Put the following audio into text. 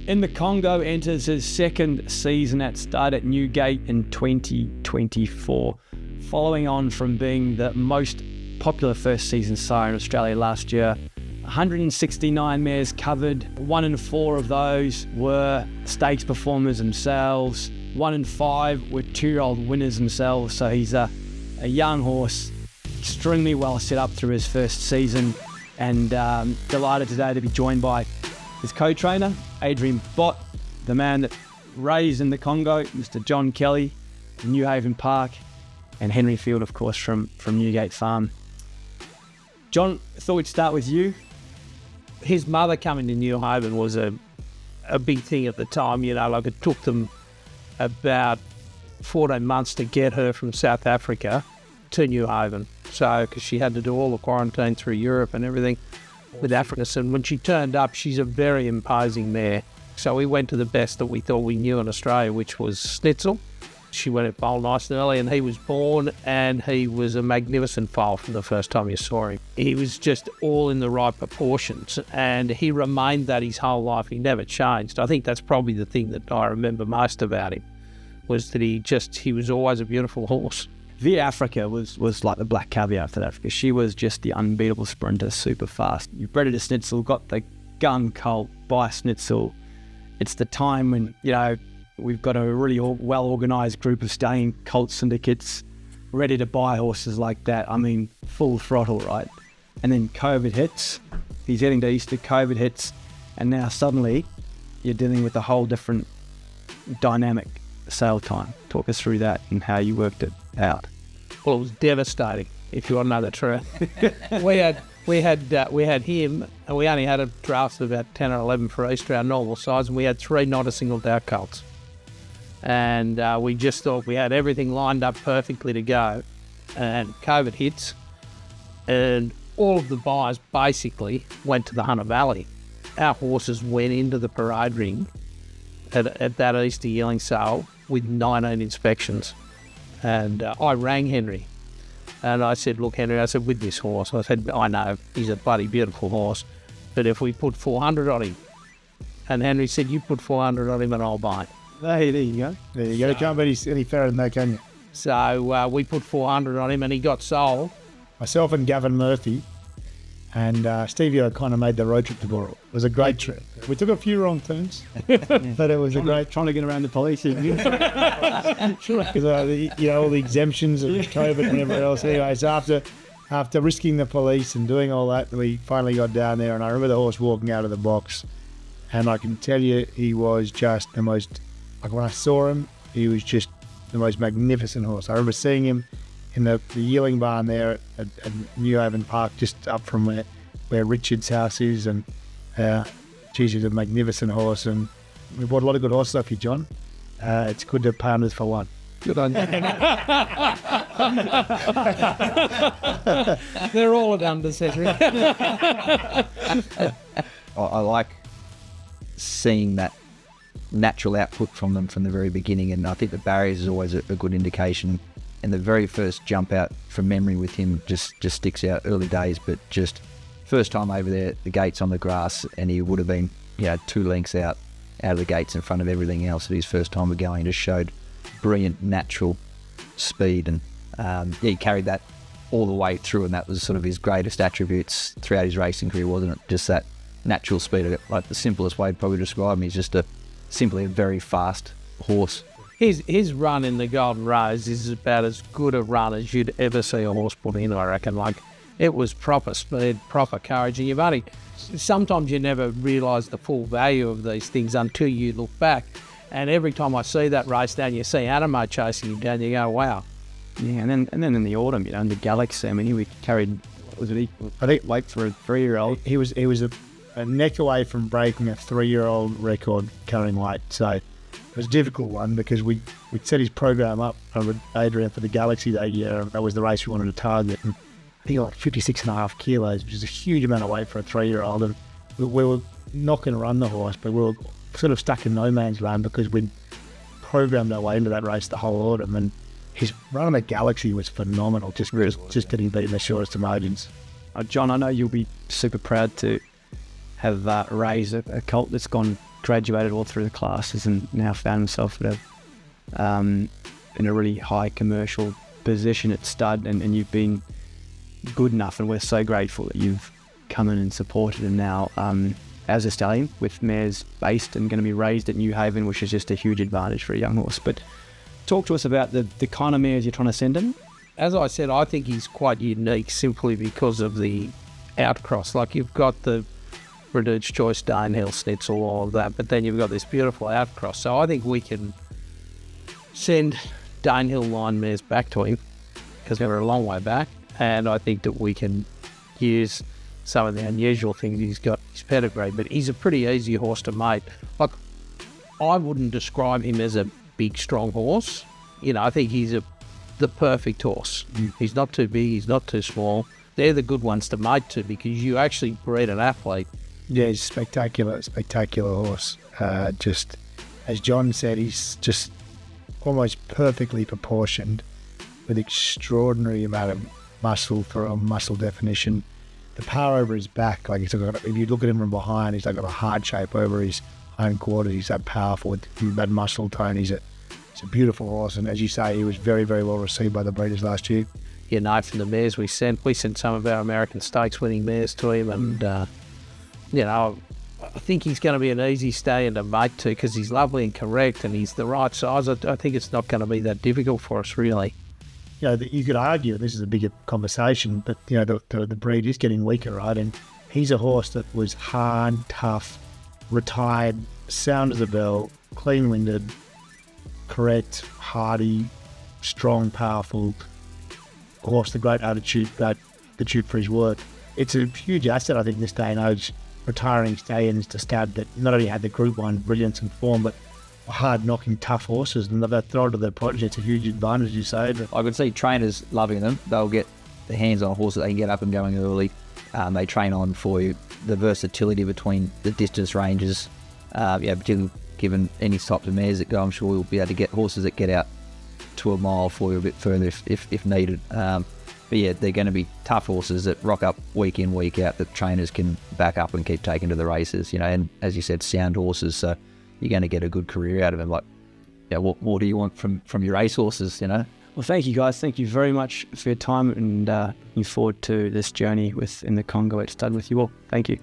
In the Congo enters his second season at stud at Newgate in 2024, following on from being the most popular first season sire in Australia last year. 169 mares covered, 1 in 4 of those were stakes performers themselves, 1 in 5 were 2-year-old winners themselves, so he's a young horse, extremely well set up through his first season, and delighted today to be joined by his co-trainer, Adrian Bott, the man that raised in the Congo, Mr. John Kelly, New Haven Park, and Henry Field, of course, from Newgate Farm. John, I thought we'd start with you. His mother coming to New Haven was a big thing at the time. You know, like it took them about 14 months to get her from South Africa to New Haven. So, because she had to do all the quarantine through Europe and everything with Africa. And when she turned up, she's a very imposing mare. So we went to the best that we thought we knew in Australia, which was Schnitzel. She went at foal nice and early, and he was born, and he was a magnificent foal from the first time you saw him. He was just all in the right proportions, and he remained that his whole life. He never changed. I think that's probably the thing that I remember most about him, was that he was always a beautiful horse. Via Africa was like the black caviar for Africa. She was just the unbeatable sprinter, super fast. You bred her to Schnitzel, got the gun colt by Schnitzel. It's the time when, you know, we've got a really well-organised group of stallion colt syndicates ready to buy horses like that. I mean, full throttle, right? And then COVID hits. He's heading to Easter, COVID hits, and now suddenly you're dealing with a whole different dynamic sale time. Talk us through that and how you worked it out. Well, it was devastating, if you want to know the truth. we had him, and we only had a draft of about 10 or 11 for Easter, our normal size, and we had 3 not a single doubt colts. And we just thought we had everything lined up perfectly to go, and COVID hits, and all of the buyers basically went to the Hunter Valley. Our horses went into the parade ring at that Easter yearling sale with 19 inspections. And I rang Henry, and I said, look, Henry, I said, with this horse, I said, I know he's a bloody beautiful horse, but if we put 400 on him, and Henry said, you put 400 on him and I'll buy it. There you go. There you go. You can't beat any fairer than that, can you? So we put 400 on him, and he got sold. Myself and Gavin Murphy and Stevie O'Connor made the road trip to Borough. It was a great trip. We took a few wrong turns, but it was trying to get around the police. Because all the exemptions and COVID and everything else. Anyway, so after risking the police and doing all that, we finally got down there, and I remember the horse walking out of the box, and I can tell you he was just the most, like when I saw him, he was just the most magnificent horse. I remember seeing him in the yearling barn there at New Haven Park, just up from where Richard's house is, and geez, he's a magnificent horse, and we bought a lot of good horses off you, John. It's good to pay hundreds for one. Good on you. They're all at under, Cedric. I like seeing that natural output from them from the very beginning, and I think the barriers is always a good indication. And the very first jump out from memory with him just sticks out, early days, but just first time over there, the gates on the grass, and he would have been, 2 lengths out of the gates in front of everything else at his first time of going. Just showed brilliant natural speed, and he carried that all the way through, and that was sort of his greatest attributes throughout his racing career, wasn't it? Just that natural speed. Like the simplest way to probably describe him, he's just simply a very fast horse. His run in the Golden Rose is about as good a run as you'd ever see a horse put in, I reckon. Like, it was proper speed, proper courage, and sometimes you never realise the full value of these things until you look back. And every time I see that race down, you see Animo chasing him down, you go, wow. Yeah, and then in the autumn, in the Galaxy, I mean, he carried, what was it, equal? I think weight for a 3-year-old. He was a neck away from breaking a 3-year-old record carrying weight, so it was a difficult one because we'd set his program up with Adrian for the Galaxy that year. That was the race we wanted to target. And I think like 56.5 kilos, which is a huge amount of weight for a 3-year-old. And we were not going to run the horse, but we were sort of stuck in no man's land because we'd programmed our way into that race the whole autumn. And his run on the Galaxy was phenomenal, just getting beaten the shortest of margins. John, I know you'll be super proud to have raised a colt that's gone graduated all through the classes and now found himself at in a really high commercial position at stud, and you've been good enough, and we're so grateful that you've come in and supported him now as a stallion with mares based and going to be raised at New Haven, which is just a huge advantage for a young horse. But talk to us about the kind of mares you're trying to send him. As I said, I think he's quite unique simply because of the outcross. Like, you've got the Reduced Choice, Danehill, Snitzel, all of that, but then you've got this beautiful outcross. So I think we can send Danehill line mares back to him because we're a long way back, and I think that we can use some of the unusual things he's got, his pedigree, but he's a pretty easy horse to mate. Like, I wouldn't describe him as a big, strong horse. You know, I think he's the perfect horse. He's not too big, he's not too small. They're the good ones to mate to because you actually breed an athlete. Yeah, he's spectacular horse. Just, as John said, he's just almost perfectly proportioned with extraordinary amount of muscle definition. The power over his back, like, if you look at him from behind, he's like got a hard shape over his hindquarters. He's that powerful with that muscle tone. He's a beautiful horse, and as you say, he was very, very well received by the breeders last year. You know, from the mares we sent some of our American Stakes winning mares to him, and you know, I think he's going to be an easy stallion to mate to because he's lovely and correct, and he's the right size. I think it's not going to be that difficult for us, really. You know, you could argue, and this is a bigger conversation, but you know, the breed is getting weaker, right? And he's a horse that was hard, tough, retired, sound as a bell, clean-winded, correct, hardy, strong, powerful horse, the great attitude for his work. It's a huge asset, I think, this day and age, retiring stallions to stud that not only had the Group 1 brilliance and form, but hard-knocking, tough horses, and they've thrown to their progeny. It's a huge advantage, you say. But I could see trainers loving them. They'll get the hands on a horse that they can get up and going early. They train on for you. The versatility between the distance ranges, particularly given any types of mares that go, I'm sure we'll be able to get horses that get out to a mile for you a bit further if needed. But yeah, they're going to be tough horses that rock up week in, week out that trainers can back up and keep taking to the races, you know, and as you said, sound horses, so you're going to get a good career out of them. Like, yeah, what more do you want from your race horses, you know? Well, thank you, guys. Thank you very much for your time, and looking forward to this journey in the Congo at stud with you all. Thank you.